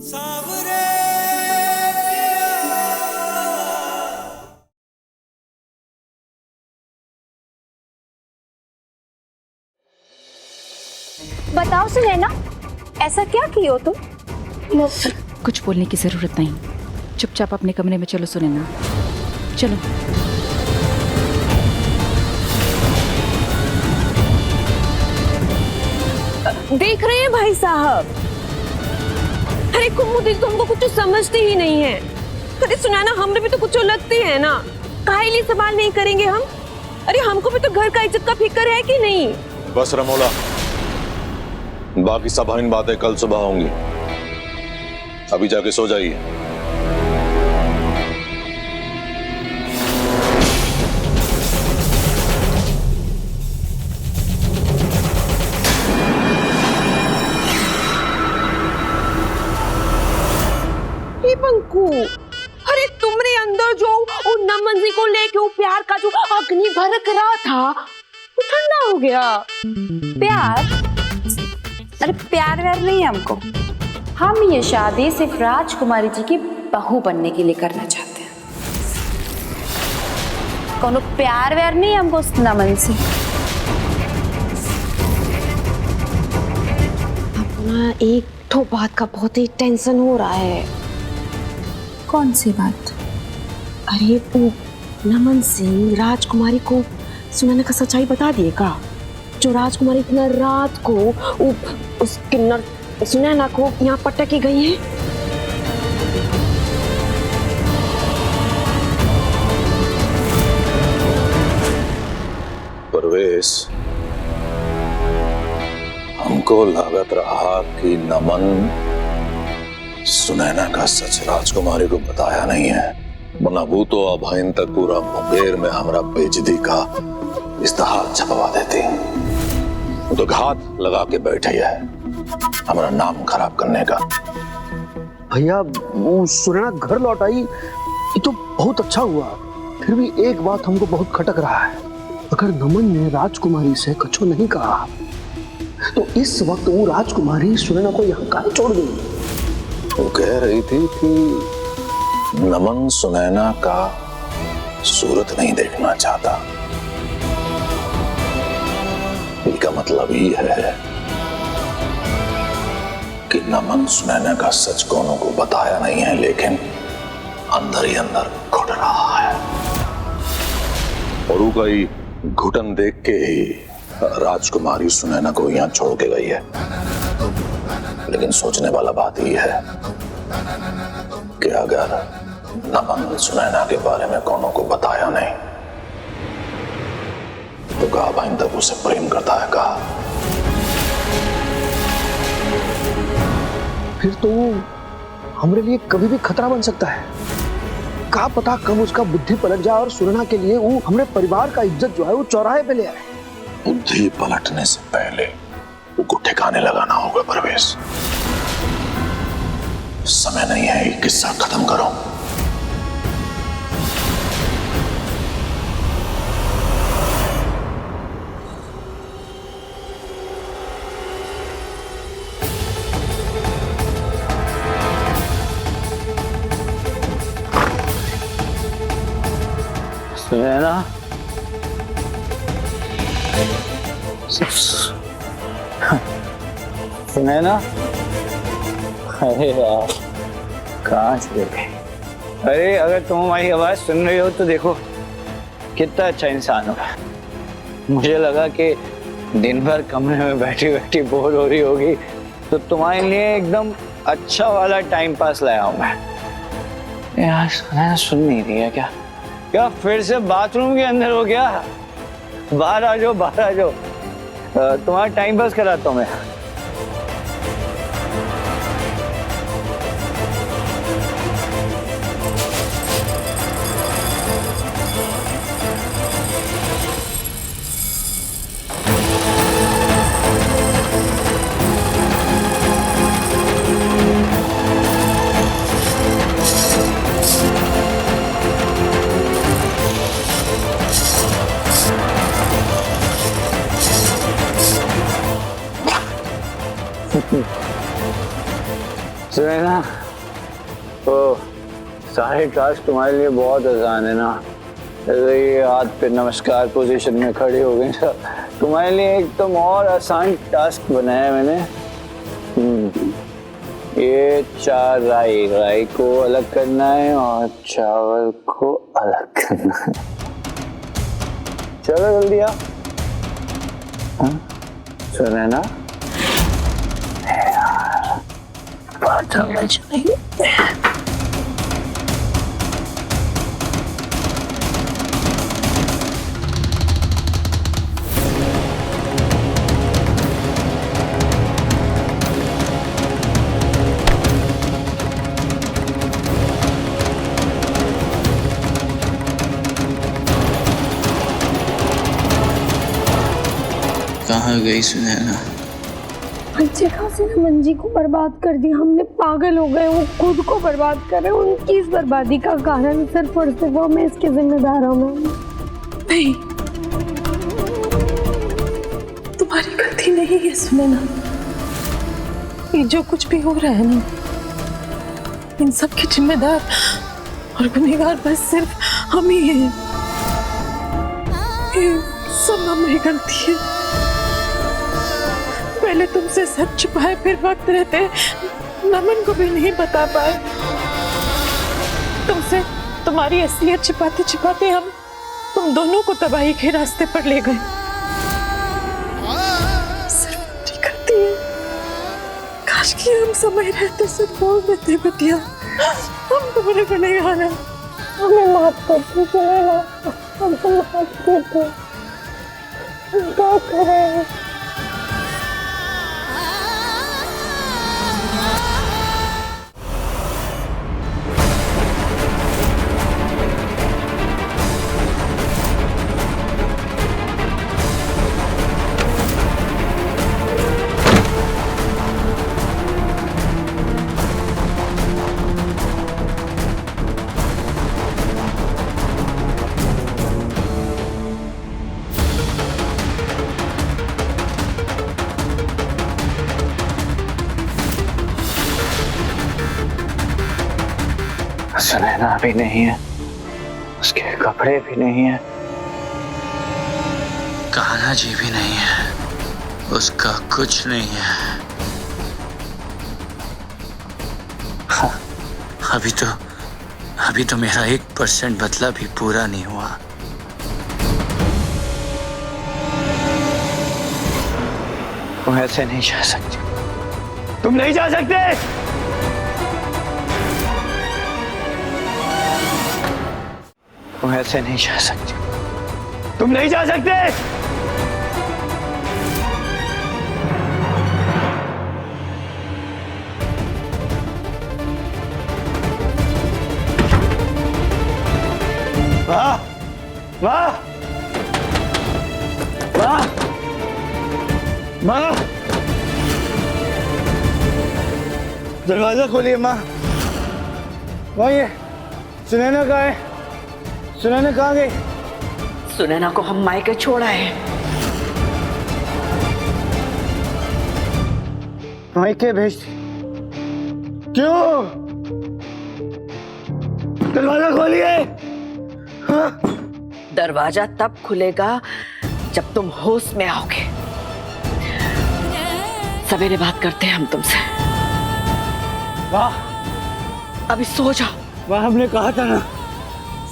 सावरे बताओ सुनैना, ऐसा क्या किया तुम? कुछ बोलने की जरूरत नहीं, चुपचाप अपने कमरे में चलो सुनैना, चलो। देख रहे हैं भाई साहब, अरे कुम्मू दीदी तो हमको कुछ समझते ही नहीं है। अरे सुनैना, हमने भी तो कुछ लगते हैं ना, काहे लिए सवाल नहीं करेंगे हम? अरे हमको भी तो घर का इज्जत का फिक्र है कि नहीं? बस रमोला, बाकी सब इन बातें कल सुबह होंगी, अभी जाके सो जाइए। पंकु, अरे तुमरे अंदर जो वो नमन जी को लेके वो प्यार का जो अग्नि भड़क रहा था, वो ठंडा हो गया। प्यार? अरे प्यार व्यार नहीं है हमको। हम ये शादी सिर्फ राजकुमारी जी की बहू बनने के लिए करना चाहते हैं। कोनो प्यार व्यार नहीं है हमको उस नमन से। अपना एक तो बात का बहुत ही टेंशन हो रहा है। कौन सी बात? अरे वो नमन सिंह राजकुमारी को सुनैना का सच्चाई बता दिएगा। जो राजकुमारी इतना रात को उस किन्नर सुनैना को यहाँ पटक के गई है। परवेश, हमको लागत रहा कि नमन सुनैना का सच राजकुमारी को बताया नहीं है, वरना वो तो अब तक पूरा मुंगेर में हमारा बेइज्जती का इस्तेहार छपवा देती। वो तो घात लगा के बैठी है हमारा नाम खराब करने का। भैया, वो सुनैना घर लौट आई, ये तो बहुत अच्छा हुआ। फिर भी एक बात हमको बहुत खटक रहा है, अगर नमन ने राजकुमारी से कछु नहीं कहा तो इस वक्त वो राजकुमारी सुनैना को यहाँ काहे छोड़ गई? वो कह रही थी कि नमन सुनैना का सूरत नहीं देखना चाहता। इसका मतलब ही है कि नमन सुनैना का सच कोनों को बताया नहीं है, लेकिन अंदर ही अंदर घुट रहा है। और वो कई घुटन देख के ही राजकुमारी सुनैना को यहाँ छोड़ के गई है। लेकिन सोचने वाला बात यह है कि अगर नमन सुनैना के बारे में कोनों को बताया नहीं तो कहा भाई तब उसे प्रेम करता है। कहा फिर तो वो हमारे लिए कभी भी खतरा बन सकता है। क्या पता कब उसका बुद्धि पलट जाए और सुनैना के लिए वो हमारे परिवार का इज्जत जो है वो चौराहे पे ले आए। बुद्धि पलटने से पहले उसको ठिकाने लगाना होगा परवेश। समय नहीं है ये किस्सा खत्म करो। सुनैना, सुनैना, अरे यार कहाँ चले गए? अरे अगर तुम हमारी आवाज सुन रही हो तो देखो कितना अच्छा इंसान होगा। मुझे लगा कि दिन भर कमरे में बैठी बैठी बोर हो रही होगी, तो तुम्हारे लिए एकदम अच्छा वाला टाइम पास लाया हूं मैं। यार सुनैना सुन नहीं रही है क्या? क्या फिर से बाथरूम के अंदर हो गया? बाहर आ जाओ, बाहर आ जाओ, तुम्हारा टाइम पास कराता हूँ मैं। सुनैना, तो सारे टास्क तुम्हारे लिए बहुत आसान है ना। ये हाथ पे नमस्कार पोजीशन में खड़े हो गए सब, तुम्हारे लिए एकदम और आसान टास्क बनाया मैंने। ये राई को अलग करना है और चावल को अलग करना है। चलो जल्दी आओ। सुनैना, बात समझ नहीं। कहाँ गई सुनैना? अच्छे खासे नमन जी को बर्बाद कर दिया हमने, पागल हो गए, वो खुद को बर्बाद कर रहे हैं। उनकी इस बर्बादी का कारण सिर्फ और सिर्फ वो, मैं इसके जिम्मेदार हूँ। नहीं, तुम्हारी गलती नहीं है सुनैना। ये जो कुछ भी हो रहा है ना, इन सब के जिम्मेदार और गुनहगार बस सिर्फ हम ही हैं। ये सब हमारी गलती है। पहले तुमसे सच छुपाए, फिर वक्त रहते नमन को भी नहीं बता पाए। तुमसे तुम्हारी असलियत छिपाते छिपाते हम तुम दोनों को तबाही के रास्ते पर ले गए। सिर्फ मेरी गलती है। काश कि हम समय रहते सिर्फ बोल देते बतिया, हम तुम्हारे गुनहगार हैं। हमें माफ कर दो सुनैना, हमको माफ कर दो। क्या करें? सुनैना भी नहीं है, उसके कपड़े भी नहीं है, कान्हा जी भी नहीं है, उसका कुछ नहीं है। हाँ। अभी तो मेरा 1% बदला भी पूरा नहीं हुआ। तुम ऐसे नहीं जा सकते, तुम नहीं जा सकते। तुम ऐसे नहीं जा सकते, तुम नहीं जा सकते। वाह वाह वाह वाह, दरवाजा खोलिए माँ। वही है, सुनैना कहाँ है? सुनैना कहाँ गई? सुनैना को हम मायके छोड़ा है। मायके भेज दी? क्यों? दरवाजा खोलिए। हाँ? दरवाजा तब खुलेगा जब तुम होश में आओगे। सवेरे बात करते हैं हम तुमसे। वाह, अभी सो जाओ। वाह, हमने कहा था ना,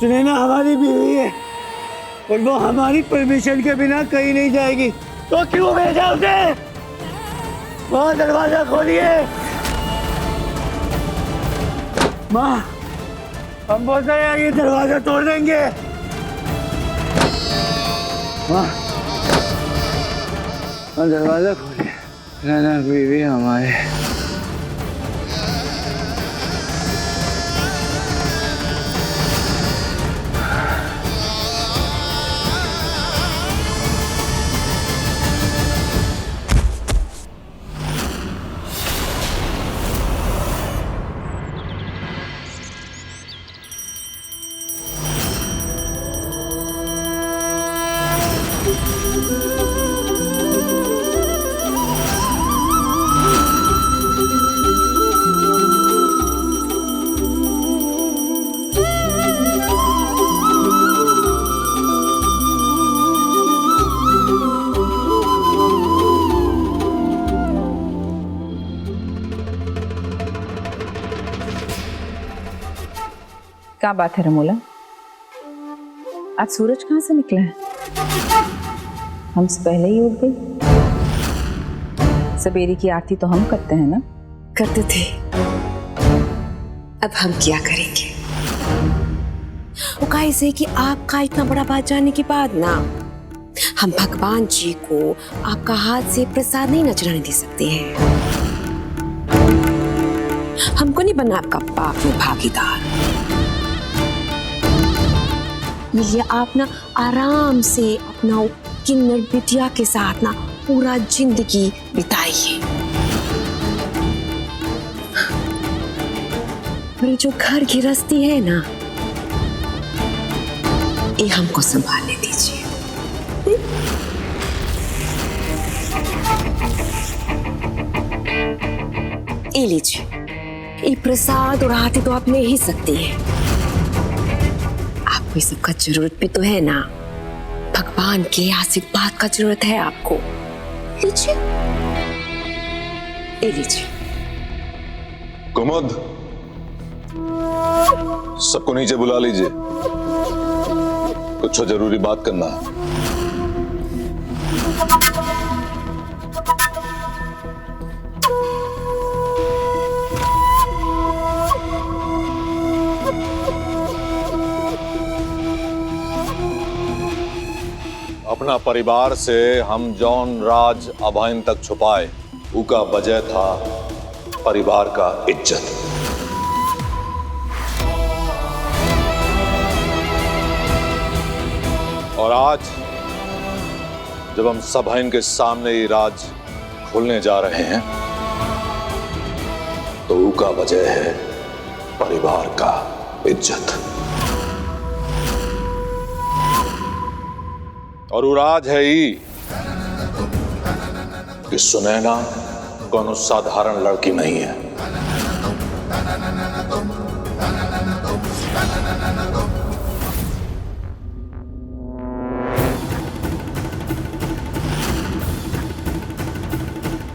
सुनैना हमारी बीवी है और वो हमारी परमिशन के बिना कहीं नहीं जाएगी, तो क्यों भेजा उसे? वहाँ दरवाजा खोलिए। माँ, हम बोलते हैं ये दरवाजा तोड़ देंगे। माँ, दरवाजा खोलिए, सुनैना बीवी हमारे। क्या बात है रमोला, आज सूरज कहाँ से निकला है? हमसे पहले ही उठ गई। सवेरे की आरती तो हम करते हैं ना? करते थे, अब हम क्या करेंगे? वो कैसे कि आपका इतना बड़ा बात जानने के बाद ना हम भगवान जी को आपका हाथ से प्रसाद नहीं नजराने दे सकते हैं। हमको नहीं बना आपका पाप में भागीदार। ये आप ना आराम से अपना किन्नर बिटिया के साथ ना पूरा जिंदगी बिताइए। और जो घर गृहस्थी है ना, ये हमको संभालने दीजिए। ये लीजिए, ये प्रसाद और आरती तो आप ले ही सकती हैं। आपको इस सबका जरूरत भी तो है ना, भगवान के आशीर्वाद का जरूरत है आपको। लीजिए, ये लीजिए। कुमुद, सबको नीचे बुला लीजिए, कुछ जरूरी बात करना है। अपना परिवार से हम जौन राज अभाइन तक छुपाए, उका वजह था परिवार का इज्जत। और आज जब हम सभाइन के सामने ये राज खोलने जा रहे हैं, तो उका वजह है परिवार का इज्जत। और वो राज है ही कि सुनैना कोनो साधारण लड़की नहीं है।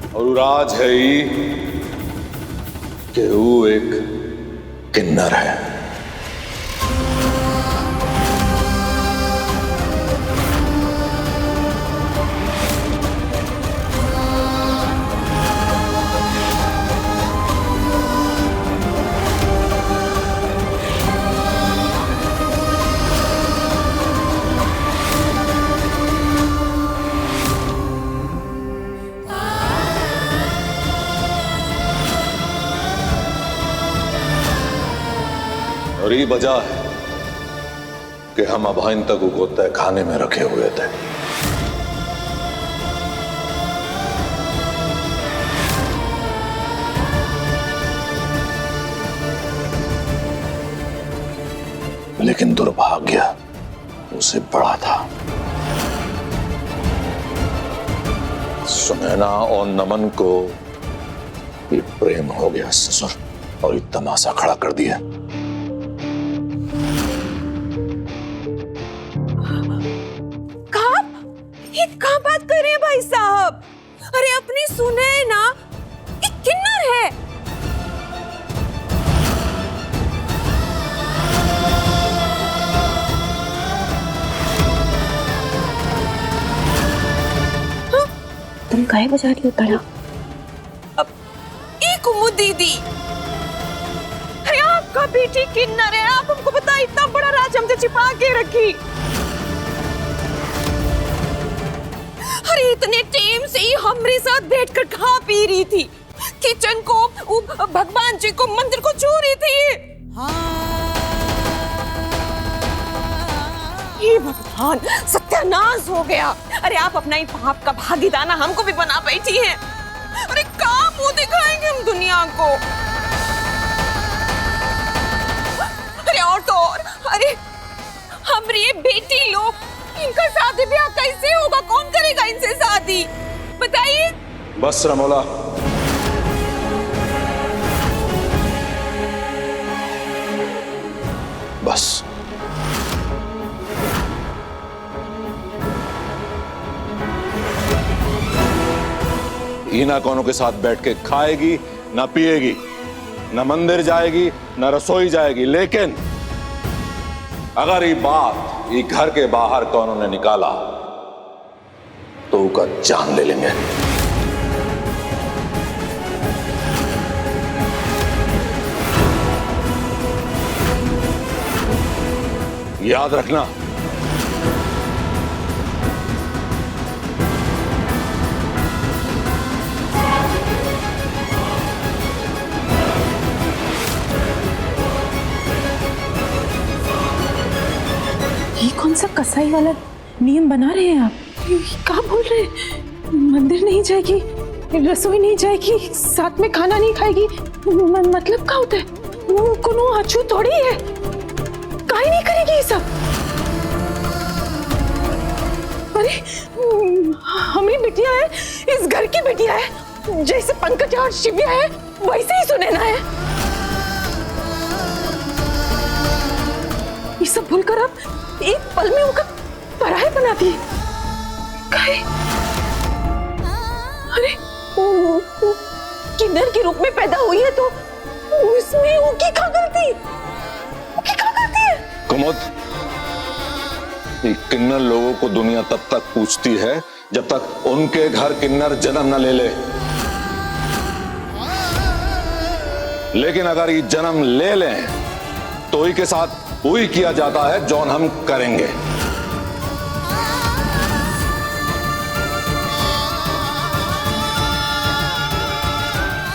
और वो राज है ही कि वो एक किन्नर है। और ये वजह है कि हम अभाइन तक को तय खाने में रखे हुए थे। लेकिन दुर्भाग्य उसे बड़ा था। सुनैना और नमन को ये प्रेम हो गया ससुर, और ये तमाशा खड़ा कर दिया। कहाँ बात कर रहे हैं भाई साहब? अरे अपनी सुने ना, एक किन्नर है। हाँ? तुम काहे बजा रही हो तारा? अब एक कुमुद दीदी, अरे आपका बेटी किन्नर है, आप हमको बता, इतना बड़ा राज हमसे छिपा के रखी। अरे इतने टाइम से ही हमारे साथ बैठकर खा पी रही थी, किचन को, भगवान जी को, मंदिर को छू रही थी। ये भगवान, सत्यानाश हो गया। अरे आप अपना ही पाप का भागीदार हमको भी बना बैठी हैं। अरे कहाँ मुंह दिखाएंगे हम दुनिया को? अरे और तो और, अरे हमारी बेटी लोग, इनका शादी ब्याह कैसे होगा? कौन करेगा इनसे शादी? बताइए। बस रमोला, बस। ईना कौनों के साथ बैठ के खाएगी, ना पिएगी, ना मंदिर जाएगी, ना रसोई जाएगी, लेकिन अगर ये बात ये घर के बाहर कौनों ने निकाला तो उनका जान ले लेंगे। याद रखना। ये कौन सा कसाई वाला नियम बना रहे हैं आप? ये क्या बोल रहे हैं? मंदिर नहीं जाएगी, रसोई नहीं जाएगी, साथ में खाना नहीं खाएगी, मतलब क्या होता है? वो कोनो अछूत थोड़ी है, काहे नहीं करेगी ये सब? अरे हमारी बिटिया है, इस घर की बिटिया है, जैसे पंकज और शिव्या है वैसे ही सुनैना है। ये सब भूलकर अब एक पल में उनका पराया बना दिए। अरे किन्नर के रूप में पैदा हुई है तो उसमें उनकी क्या गलती? है कुमुद, ये किन्नर लोगों को दुनिया तब तक पूछती है जब तक उनके घर किन्नर जन्म न ले ले। लेकिन अगर ये जन्म ले लें तो ही के साथ वही किया जाता है जौन हम करेंगे।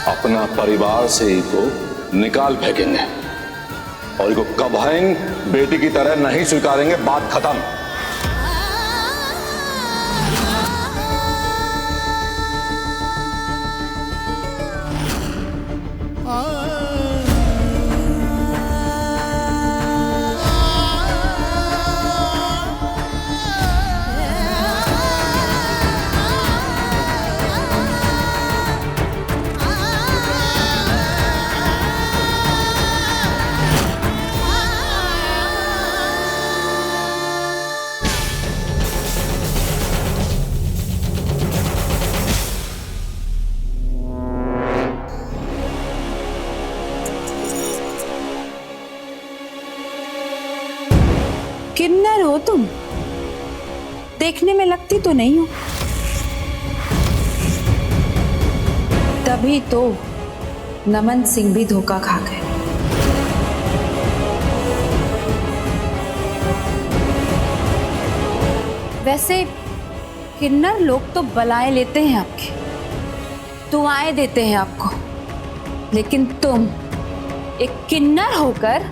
अपना परिवार से ही को निकाल फेंकेंगे और इनको कभाइन बेटी की तरह नहीं स्वीकारेंगे। बात खत्म। किन्नर हो तुम? देखने में लगती तो नहीं हो। तभी तो नमन सिंह भी धोखा खा गए। वैसे किन्नर लोग तो बलाएं लेते हैं आपके, दुआएं देते हैं आपको, लेकिन तुम एक किन्नर होकर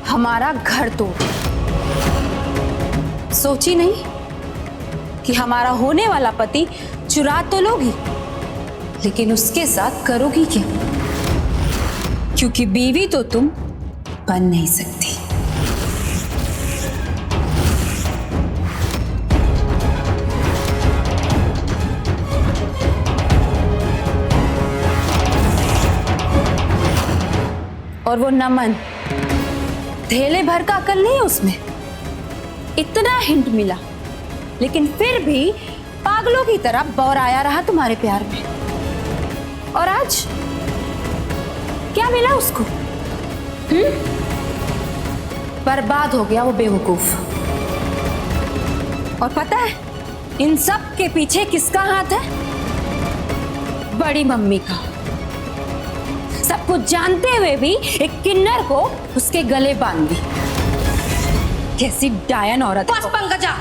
हमारा घर तोड़ सोची नहीं कि हमारा होने वाला पति चुरा तो लोगी, लेकिन उसके साथ करोगी क्या? क्योंकि बीवी तो तुम बन नहीं सकती। और वो नमन, थैले भर का अकल नहीं है उसमें। इतना हिंट मिला लेकिन फिर भी पागलों की तरह बौराया रहा तुम्हारे प्यार में। और आज क्या मिला उसको? बर्बाद हो गया वो बेवकूफ। और पता है इन सब के पीछे किसका हाथ है? बड़ी मम्मी का। सब कुछ जानते हुए भी एक किन्नर को उसके गले बांध दी। कैसी डायन औरत। बस पंकजा,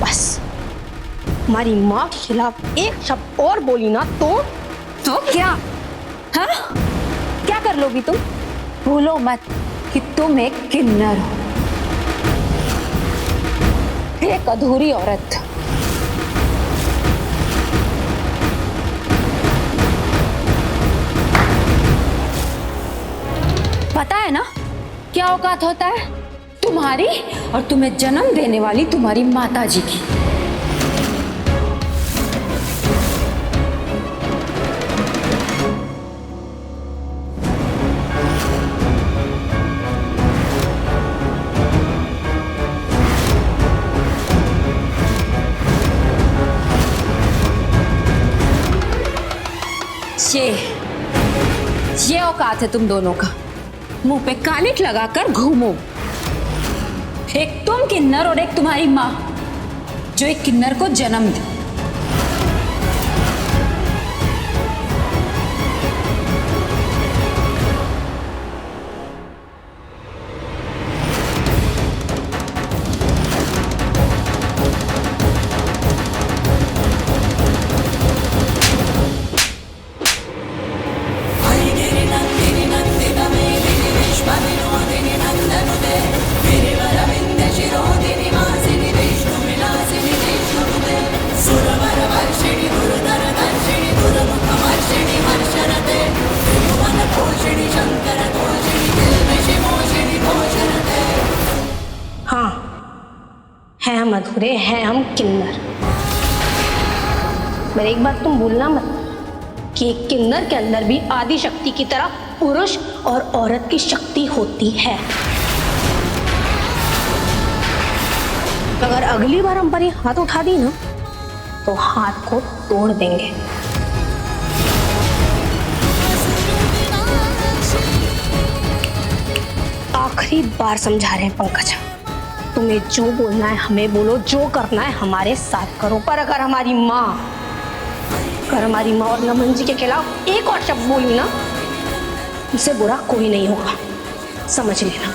बस हमारी माँ के खिलाफ एक शब्द और बोली ना तो क्या? हाँ, क्या कर लोगी तुम? भूलो मत कि तुम एक किन्नर हो, एक अधूरी औरत। पता है ना क्या औकात होता है तुम्हारी और तुम्हें जन्म देने वाली तुम्हारी माताजी की? ये औकात है तुम दोनों का। मुंह पे कालिक लगाकर घूमो। एक तुम किन्नर और एक तुम्हारी माँ जो एक किन्नर को जन्म दी। हैं हम अधूरे, हैं हम किन्नर। मेरे एक बात तुम भूलना मत कि एक किन्नर के अंदर भी आदि शक्ति की तरह पुरुष और औरत की शक्ति होती है। अगर अगली बार हम पर ये हाथ उठा दी ना तो हाथ को तोड़ देंगे। आखिरी बार समझा रहे हैं पंकज, तुम्हें जो बोलना है हमें बोलो, जो करना है हमारे साथ करो। पर अगर हमारी माँ और नमन जी के खिलाफ एक और शब्द बोली ना, इससे बुरा कोई नहीं होगा, समझ लेना।